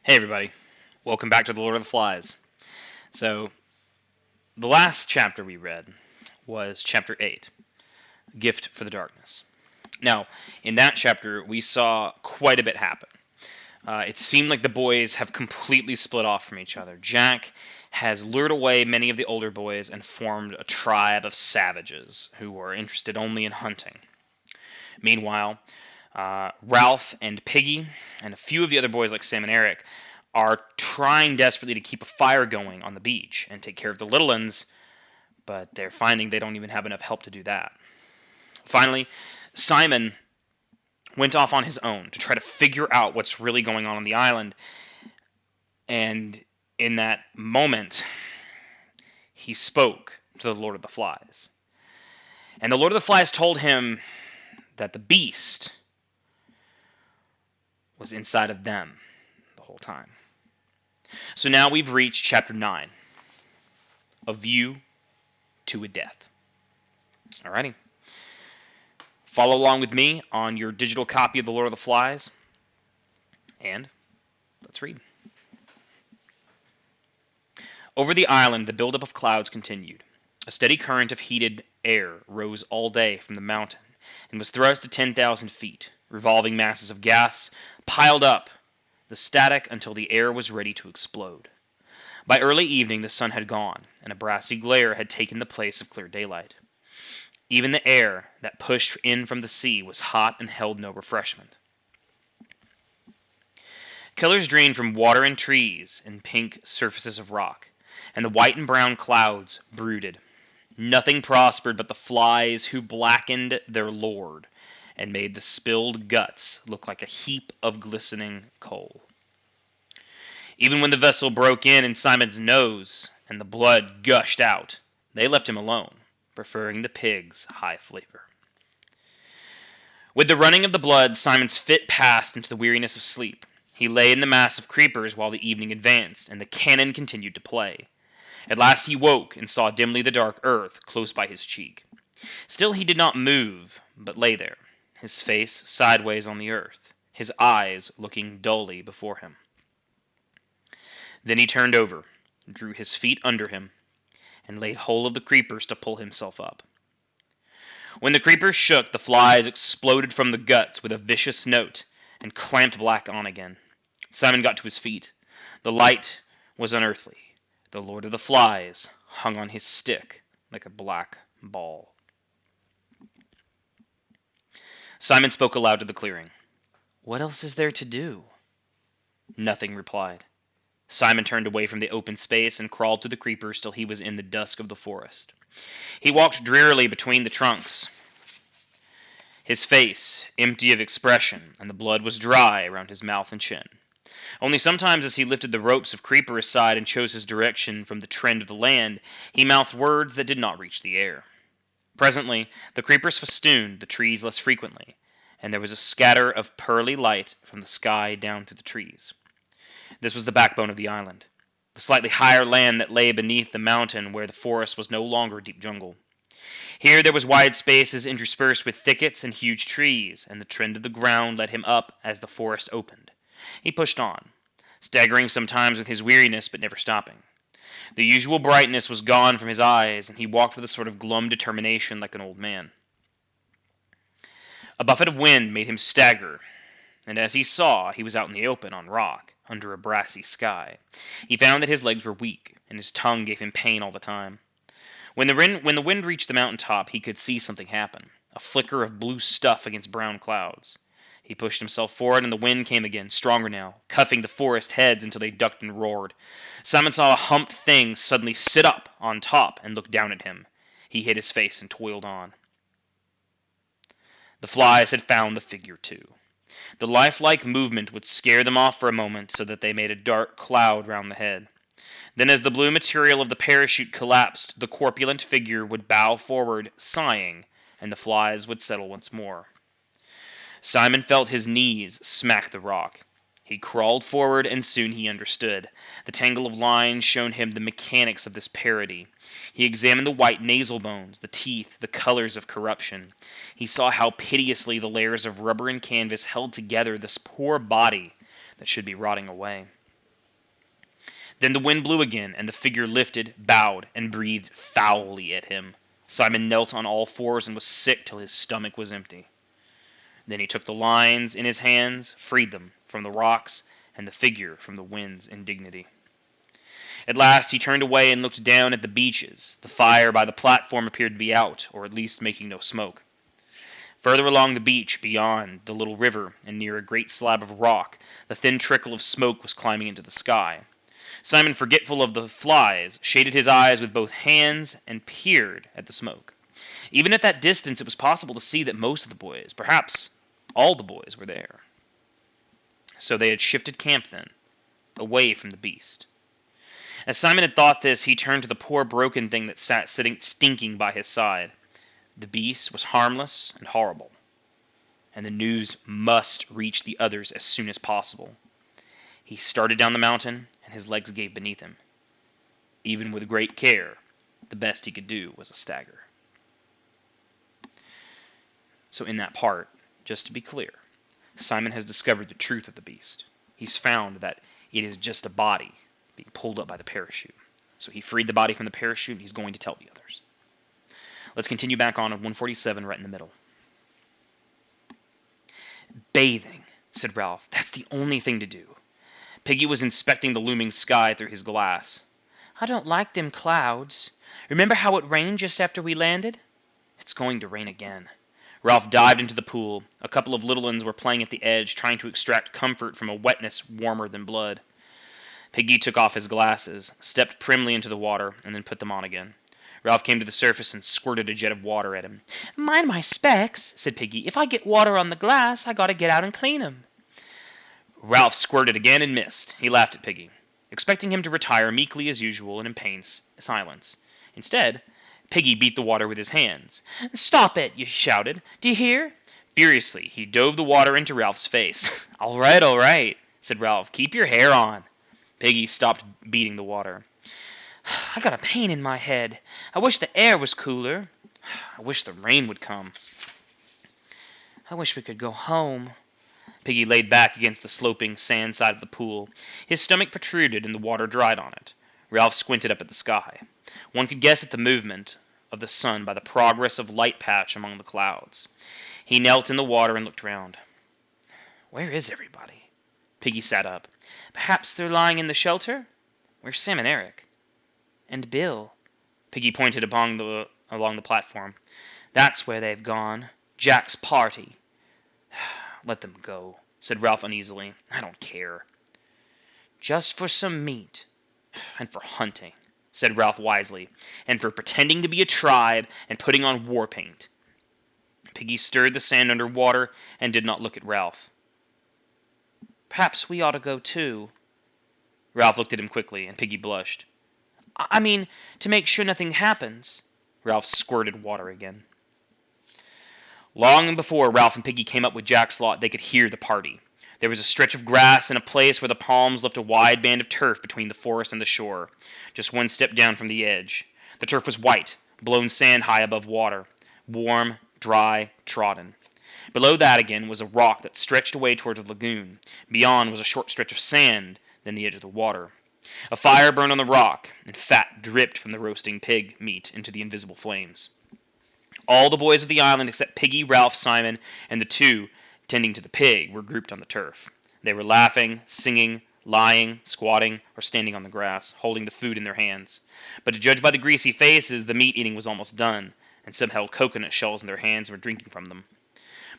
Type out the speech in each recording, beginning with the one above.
Hey everybody, welcome back to the Lord of the Flies. So, the last chapter we read was chapter 8, Gift for the Darkness. Now, in that chapter, we saw quite a bit happen. It seemed like the boys have completely split off from each other. Jack has lured away many of the older boys and formed a tribe of savages who were interested only in hunting. Meanwhile, Ralph and Piggy and a few of the other boys like Sam and Eric are trying desperately to keep a fire going on the beach and take care of the little ones, but they're finding they don't even have enough help to do that. Finally, Simon went off on his own to try to figure out what's really going on the island, and in that moment, he spoke to the Lord of the Flies. And the Lord of the Flies told him that the beast was inside of them the whole time. So now we've reached chapter 9, A View to a Death. Alrighty. Follow along with me on your digital copy of The Lord of the Flies, and let's read. Over the island, the buildup of clouds continued. A steady current of heated air rose all day from the mountain and was thrust to 10,000 feet. Revolving masses of gas piled up the static until the air was ready to explode. By early evening, the sun had gone, and a brassy glare had taken the place of clear daylight. Even the air that pushed in from the sea was hot and held no refreshment. Killers drained from water and trees and pink surfaces of rock, and the white and brown clouds brooded. Nothing prospered but the flies who blackened their lord and made the spilled guts look like a heap of glistening coal. Even when the vessel broke in Simon's nose and the blood gushed out, they left him alone, preferring the pig's high flavor. With the running of the blood, Simon's fit passed into the weariness of sleep. He lay in the mass of creepers while the evening advanced, and the cannon continued to play. At last he woke and saw dimly the dark earth close by his cheek. Still he did not move, but lay there, his face sideways on the earth, his eyes looking dully before him. Then he turned over, drew his feet under him, and laid hold of the creepers to pull himself up. When the creepers shook, the flies exploded from the guts with a vicious note and clamped back on again. Simon got to his feet. The light was unearthly. The Lord of the Flies hung on his stick like a black ball. Simon spoke aloud to the clearing. "What else is there to do?" Nothing replied. Simon turned away from the open space and crawled through the creepers till he was in the dusk of the forest. He walked drearily between the trunks, his face empty of expression, and the blood was dry around his mouth and chin. Only sometimes as he lifted the ropes of creeper aside and chose his direction from the trend of the land, he mouthed words that did not reach the air. Presently, the creepers festooned the trees less frequently, and there was a scatter of pearly light from the sky down through the trees. This was the backbone of the island, the slightly higher land that lay beneath the mountain where the forest was no longer deep jungle. Here there was wide spaces interspersed with thickets and huge trees, and the trend of the ground led him up as the forest opened. He pushed on, staggering sometimes with his weariness but never stopping. The usual brightness was gone from his eyes, and he walked with a sort of glum determination like an old man. A buffet of wind made him stagger, and as he saw, he was out in the open on rock, under a brassy sky. He found that his legs were weak, and his tongue gave him pain all the time. When the wind reached the mountain top, he could see something happen, a flicker of blue stuff against brown clouds. He pushed himself forward, and the wind came again, stronger now, cuffing the forest heads until they ducked and roared. Simon saw a humped thing suddenly sit up on top and look down at him. He hid his face and toiled on. The flies had found the figure too. The lifelike movement would scare them off for a moment so that they made a dark cloud round the head. Then as the blue material of the parachute collapsed, the corpulent figure would bow forward, sighing, and the flies would settle once more. Simon felt his knees smack the rock. He crawled forward, and soon he understood. The tangle of lines showed him the mechanics of this parody. He examined the white nasal bones, the teeth, the colors of corruption. He saw how piteously the layers of rubber and canvas held together this poor body that should be rotting away. Then the wind blew again, and the figure lifted, bowed, and breathed foully at him. Simon knelt on all fours and was sick till his stomach was empty. Then he took the lines in his hands, freed them from the rocks, and the figure from the wind's indignity. At last he turned away and looked down at the beaches. The fire by the platform appeared to be out, or at least making no smoke. Further along the beach, beyond the little river and near a great slab of rock, the thin trickle of smoke was climbing into the sky. Simon, forgetful of the flies, shaded his eyes with both hands and peered at the smoke. Even at that distance, it was possible to see that most of the boys, perhaps all the boys, were there. So they had shifted camp then, away from the beast. As Simon had thought this, he turned to the poor broken thing that sat sitting stinking by his side. The beast was harmless and horrible, and the news must reach the others as soon as possible. He started down the mountain, and his legs gave beneath him. Even with great care, the best he could do was a stagger. So in that part, just to be clear, Simon has discovered the truth of the beast. He's found that it is just a body being pulled up by the parachute. So he freed the body from the parachute, and he's going to tell the others. Let's continue back on 147 right in the middle. Bathing, said Ralph. That's the only thing to do. Piggy was inspecting the looming sky through his glass. I don't like them clouds. Remember how it rained just after we landed? It's going to rain again. Ralph dived into the pool. A couple of little ones were playing at the edge, trying to extract comfort from a wetness warmer than blood. Piggy took off his glasses, stepped primly into the water, and then put them on again. Ralph came to the surface and squirted a jet of water at him. Mind my specs, said Piggy. If I get water on the glass, I gotta get out and clean 'em. Ralph squirted again and missed. He laughed at Piggy, expecting him to retire meekly as usual and in pained silence. Instead, Piggy beat the water with his hands. Stop it, he shouted. Do you hear? Furiously, he dove the water into Ralph's face. All right, said Ralph. Keep your hair on. Piggy stopped beating the water. I got a pain in my head. I wish the air was cooler. I wish the rain would come. I wish we could go home. Piggy laid back against the sloping sand side of the pool. His stomach protruded and the water dried on it. Ralph squinted up at the sky. One could guess at the movement of the sun by the progress of light patch among the clouds. He knelt in the water and looked round. Where is everybody? Piggy sat up. Perhaps they're lying in the shelter? Where's Sam and Eric? And Bill? Piggy pointed along the platform. That's where they've gone. Jack's party. Let them go, said Ralph uneasily. I don't care. Just for some meat. And for hunting, said Ralph wisely. And for pretending to be a tribe and putting on war paint. Piggy stirred the sand under water and did not look at Ralph. Perhaps we ought to go too. Ralph looked at him quickly, and Piggy blushed. I mean, to make sure nothing happens. Ralph squirted water again. Long before Ralph and Piggy came up with Jack's lot, they could hear the party. There was a stretch of grass in a place where the palms left a wide band of turf between the forest and the shore, just one step down from the edge. The turf was white, blown sand high above water, warm, dry, trodden. Below that again was a rock that stretched away toward the lagoon. Beyond was a short stretch of sand, then the edge of the water. A fire burned on the rock, and fat dripped from the roasting pig meat into the invisible flames. All the boys of the island except Piggy, Ralph, Simon, and the two tending to the pig were grouped on the turf. They were laughing, singing, lying, squatting, or standing on the grass, holding the food in their hands. But to judge by the greasy faces, the meat eating was almost done, and some held coconut shells in their hands and were drinking from them.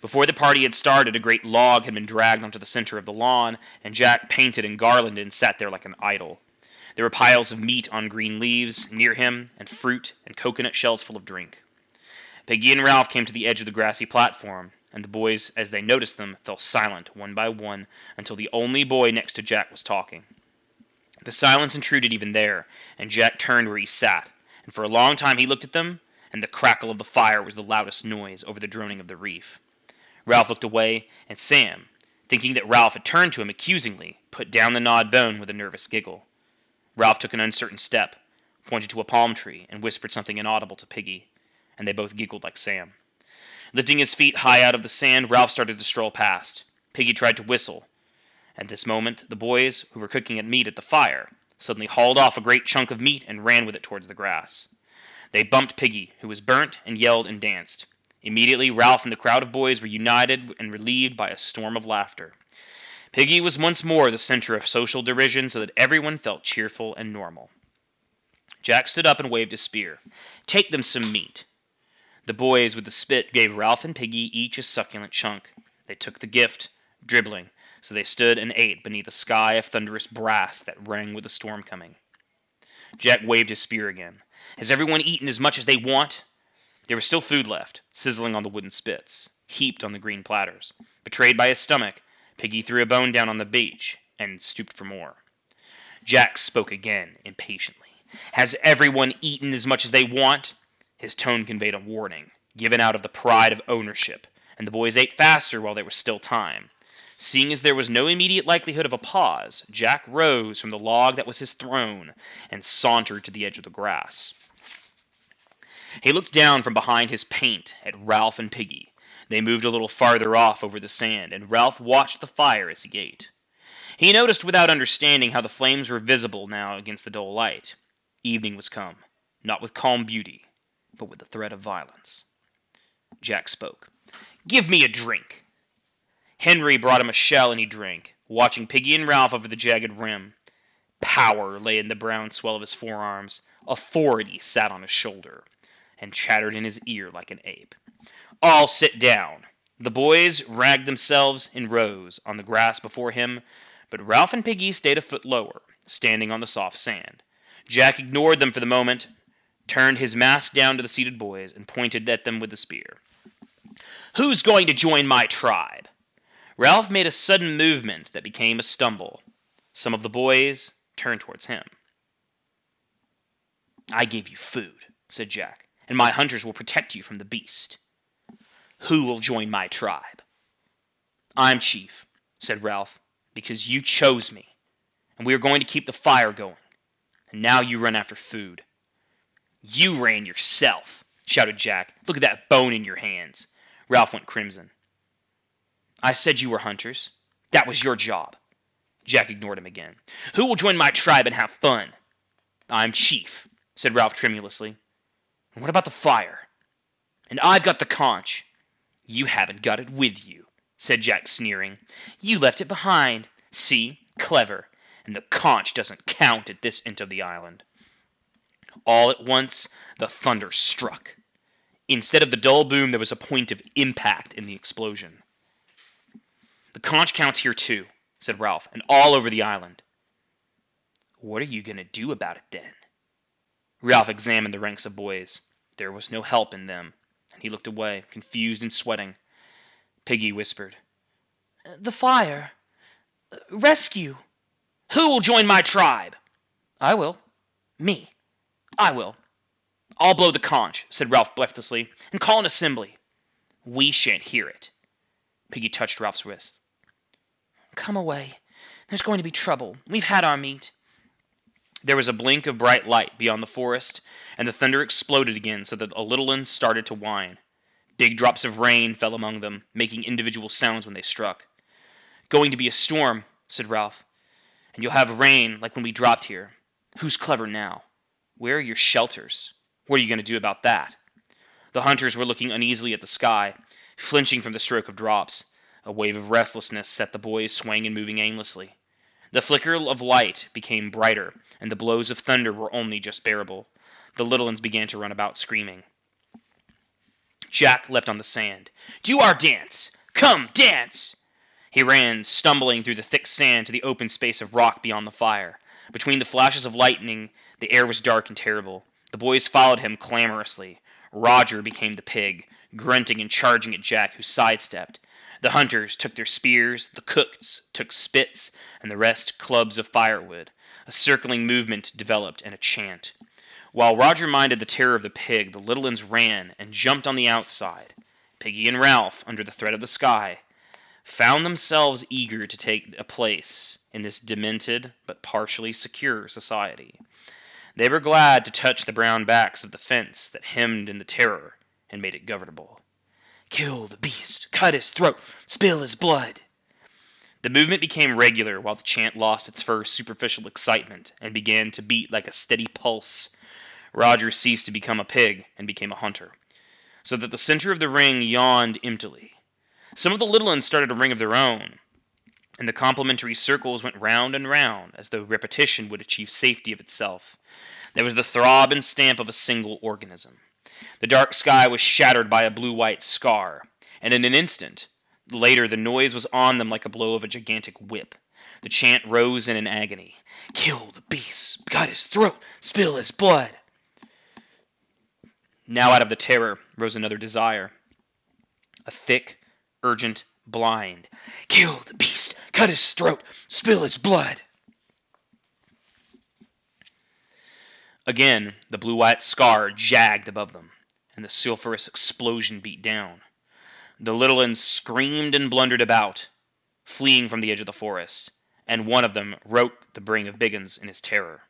Before the party had started, a great log had been dragged onto the center of the lawn, and Jack, painted and garlanded, and sat there like an idol. There were piles of meat on green leaves near him, and fruit and coconut shells full of drink. Piggy and Ralph came to the edge of the grassy platform, and the boys, as they noticed them, fell silent one by one until the only boy next to Jack was talking. The silence intruded even there, and Jack turned where he sat, and for a long time he looked at them, and the crackle of the fire was the loudest noise over the droning of the reef. Ralph looked away, and Sam, thinking that Ralph had turned to him accusingly, put down the gnawed bone with a nervous giggle. Ralph took an uncertain step, pointed to a palm tree, and whispered something inaudible to Piggy, and they both giggled like Sam. Lifting his feet high out of the sand, Ralph started to stroll past. Piggy tried to whistle. At this moment, the boys, who were cooking meat at the fire, suddenly hauled off a great chunk of meat and ran with it towards the grass. They bumped Piggy, who was burnt, and yelled and danced. Immediately, Ralph and the crowd of boys were united and relieved by a storm of laughter. Piggy was once more the center of social derision, so that everyone felt cheerful and normal. Jack stood up and waved his spear. "Take them some meat." The boys with the spit gave Ralph and Piggy each a succulent chunk. They took the gift, dribbling, so they stood and ate beneath a sky of thunderous brass that rang with the storm coming. Jack waved his spear again. "Has everyone eaten as much as they want?" There was still food left, sizzling on the wooden spits, heaped on the green platters. Betrayed by his stomach, Piggy threw a bone down on the beach and stooped for more. Jack spoke again, impatiently. "Has everyone eaten as much as they want?" His tone conveyed a warning, given out of the pride of ownership, and the boys ate faster while there was still time. Seeing as there was no immediate likelihood of a pause, Jack rose from the log that was his throne and sauntered to the edge of the grass. He looked down from behind his paint at Ralph and Piggy. They moved a little farther off over the sand, and Ralph watched the fire as he ate. He noticed without understanding how the flames were visible now against the dull light. Evening was come, not with calm beauty, but with the threat of violence. Jack spoke. "Give me a drink." Henry brought him a shell, and he drank, watching Piggy and Ralph over the jagged rim. Power lay in the brown swell of his forearms. Authority sat on his shoulder, and chattered in his ear like an ape. "All sit down." The boys ragged themselves in rows on the grass before him, but Ralph and Piggy stayed a foot lower, standing on the soft sand. Jack ignored them for the moment, turned his mask down to the seated boys, and pointed at them with the spear. "Who's going to join my tribe?" Ralph made a sudden movement that became a stumble. Some of the boys turned towards him. "I gave you food," said Jack, "and my hunters will protect you from the beast." "Who will join my tribe?" "I'm chief," said Ralph, "because you chose me, and we are going to keep the fire going. And now you run after food." "You ran yourself," shouted Jack. "Look at that bone in your hands." Ralph went crimson. "I said you were hunters. That was your job." Jack ignored him again. "Who will join my tribe and have fun?" "I'm chief," said Ralph tremulously. "And what about the fire?" "And I've got the conch." "You haven't got it with you," said Jack, sneering. "You left it behind. See? Clever. And the conch doesn't count at this end of the island." All at once, the thunder struck. Instead of the dull boom, there was a point of impact in the explosion. "The conch counts here too," said Ralph, "and all over the island." "What are you going to do about it, then?" Ralph examined the ranks of boys. There was no help in them, and he looked away, confused and sweating. Piggy whispered, "The fire. Rescue." "Who will join my tribe?" "I will." "Me." "I will." "I'll blow the conch," said Ralph breathlessly, "and call an assembly." "We shan't hear it." Piggy touched Ralph's wrist. "Come away. There's going to be trouble. We've had our meat." There was a blink of bright light beyond the forest, and the thunder exploded again so that a little one started to whine. Big drops of rain fell among them, making individual sounds when they struck. "Going to be a storm," said Ralph, "and you'll have rain like when we dropped here. Who's clever now? Where are your shelters? What are you going to do about that?" The hunters were looking uneasily at the sky, flinching from the stroke of drops. A wave of restlessness set the boys swaying and moving aimlessly. The flicker of light became brighter, and the blows of thunder were only just bearable. The little ones began to run about screaming. Jack leapt on the sand. "Do our dance! Come, dance!" He ran, stumbling through the thick sand to the open space of rock beyond the fire. Between the flashes of lightning, the air was dark and terrible. The boys followed him clamorously. Roger became the pig, grunting and charging at Jack, who sidestepped. The hunters took their spears, the cooks took spits, and the rest clubs of firewood. A circling movement developed, and a chant. While Roger minded the terror of the pig, the little ones ran and jumped on the outside. Piggy and Ralph, under the threat of the sky, found themselves eager to take a place in this demented but partially secure society. They were glad to touch the brown backs of the fence that hemmed in the terror and made it governable. "Kill the beast, cut his throat, spill his blood." The movement became regular while the chant lost its first superficial excitement and began to beat like a steady pulse. Roger ceased to become a pig and became a hunter, so that the center of the ring yawned emptily. Some of the little ones started a ring of their own, and the complementary circles went round and round as though repetition would achieve safety of itself. There was the throb and stamp of a single organism. The dark sky was shattered by a blue-white scar, and in an instant later the noise was on them like a blow of a gigantic whip. The chant rose in an agony. Kill the beast, cut his throat, spill his blood. Now out of the terror rose another desire. A thick, urgent, blind. Kill the beast, cut his throat, spill his blood. Again, the blue-white scar jagged above them, and the sulphurous explosion beat down. The little ones screamed and blundered about, fleeing from the edge of the forest, and one of them wrote the bring of Biggins in his terror.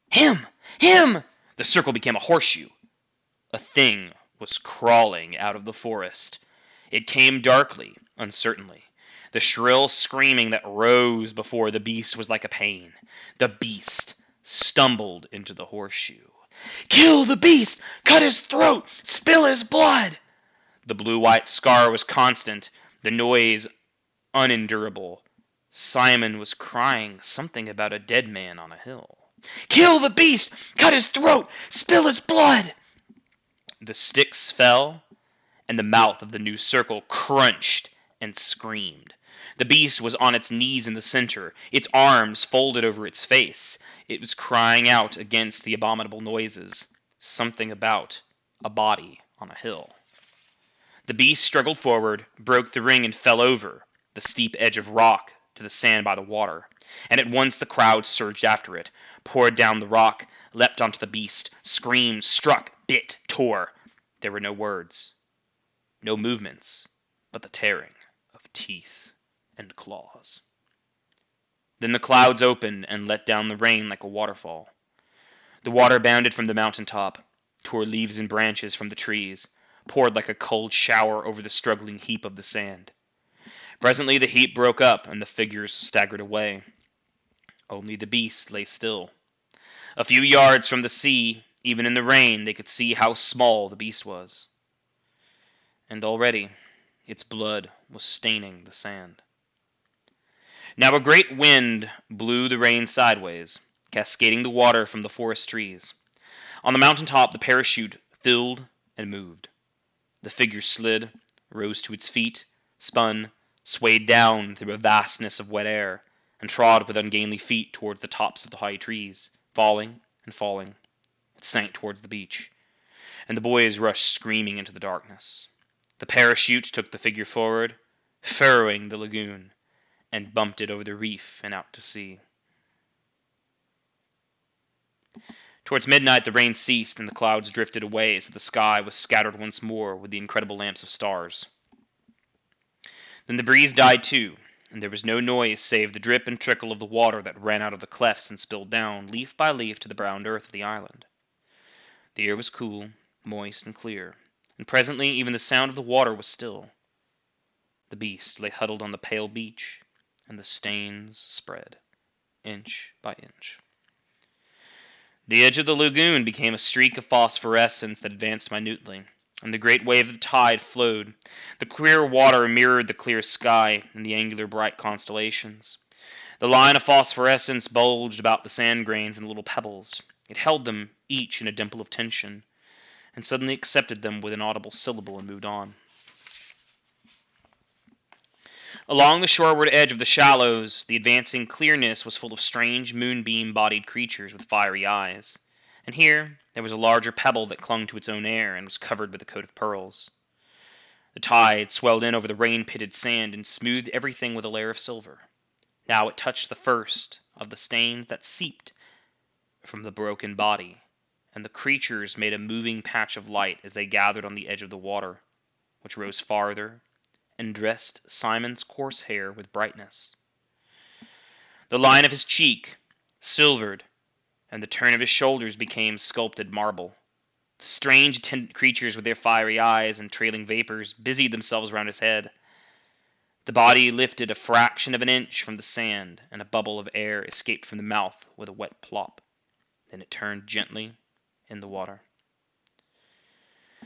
Him! Him! The circle became a horseshoe. A thing was crawling out of the forest. It came darkly, uncertainly. The shrill screaming that rose before the beast was like a pain. The beast stumbled into the horseshoe. Kill the beast! Cut his throat! Spill his blood! The blue-white scar was constant, the noise unendurable. Simon was crying something about a dead man on a hill. Kill the beast! Cut his throat! Spill his blood! The sticks fell, and the mouth of the new circle crunched and screamed. The beast was on its knees in the center, its arms folded over its face. It was crying out against the abominable noises. Something about a body on a hill. The beast struggled forward, broke the ring, and fell over the steep edge of rock to the sand by the water. And at once the crowd surged after it, poured down the rock, leapt onto the beast, screamed, struck, bit, tore. There were no words, no movements, but the tearing of teeth and claws. Then the clouds opened and let down the rain like a waterfall. The water bounded from the mountain top, tore leaves and branches from the trees, poured like a cold shower over the struggling heap of the sand. Presently the heap broke up, and the figures staggered away. Only the beast lay still. A few yards from the sea, even in the rain, they could see how small the beast was. And already its blood was staining the sand. Now a great wind blew the rain sideways, cascading the water from the forest trees. On the mountain top the parachute filled and moved. The figure slid, rose to its feet, spun, swayed down through a vastness of wet air, and trod with ungainly feet towards the tops of the high trees, falling and falling. It sank towards the beach, and the boys rushed screaming into the darkness. The parachute took the figure forward, furrowing the lagoon, and bumped it over the reef and out to sea. Towards midnight the rain ceased, and the clouds drifted away, so the sky was scattered once more with the incredible lamps of stars. Then the breeze died too, and there was no noise save the drip and trickle of the water that ran out of the clefts and spilled down, leaf by leaf, to the brown earth of the island. The air was cool, moist, and clear, and presently even the sound of the water was still. The beast lay huddled on the pale beach, and the stains spread, inch by inch. The edge of the lagoon became a streak of phosphorescence that advanced minutely, and the great wave of the tide flowed. The clear water mirrored the clear sky and the angular bright constellations. The line of phosphorescence bulged about the sand grains and little pebbles. It held them each in a dimple of tension, and suddenly accepted them with an audible syllable and moved on. Along the shoreward edge of the shallows, the advancing clearness was full of strange moonbeam-bodied creatures with fiery eyes, and here there was a larger pebble that clung to its own air and was covered with a coat of pearls. The tide swelled in over the rain-pitted sand and smoothed everything with a layer of silver. Now it touched the first of the stains that seeped from the broken body, and the creatures made a moving patch of light as they gathered on the edge of the water, which rose farther and dressed Simon's coarse hair with brightness. The line of his cheek silvered, and the turn of his shoulders became sculpted marble. The strange attendant creatures with their fiery eyes and trailing vapors busied themselves round his head. The body lifted a fraction of an inch from the sand, and a bubble of air escaped from the mouth with a wet plop. Then it turned gently in the water.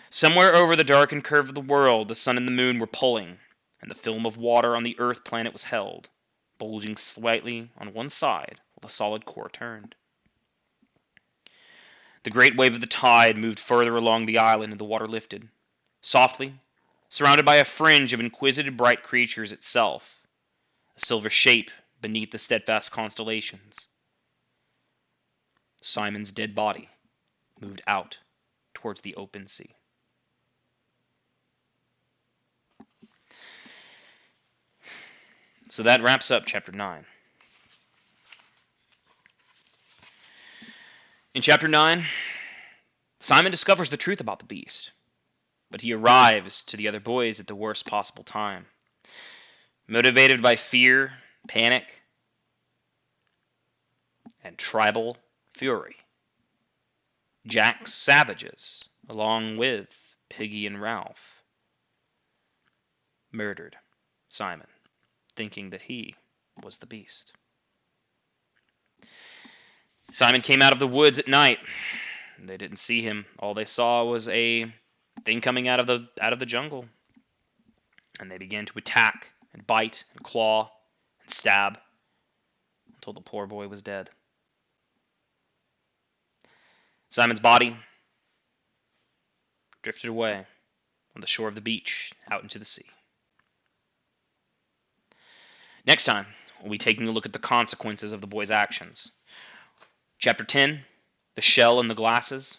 Somewhere over the darkened curve of the world, the sun and the moon were pulling, and the film of water on the Earth planet was held, bulging slightly on one side while the solid core turned. The great wave of the tide moved further along the island, and the water lifted, softly, surrounded by a fringe of inquisitive bright creatures itself, a silver shape beneath the steadfast constellations. Simon's dead body moved out towards the open sea. So that wraps up chapter 9. In chapter 9, Simon discovers the truth about the beast, but he arrives to the other boys at the worst possible time. Motivated by fear, panic, and tribal fury, Jack's savages, along with Piggy and Ralph, murdered Simon, thinking that he was the beast. Simon came out of the woods at night. They didn't see him. All they saw was a thing coming out of the jungle. And they began to attack and bite and claw and stab until the poor boy was dead. Simon's body drifted away on the shore of the beach out into the sea. Next time, we'll be taking a look at the consequences of the boy's actions. Chapter 10, The Shell and the Glasses.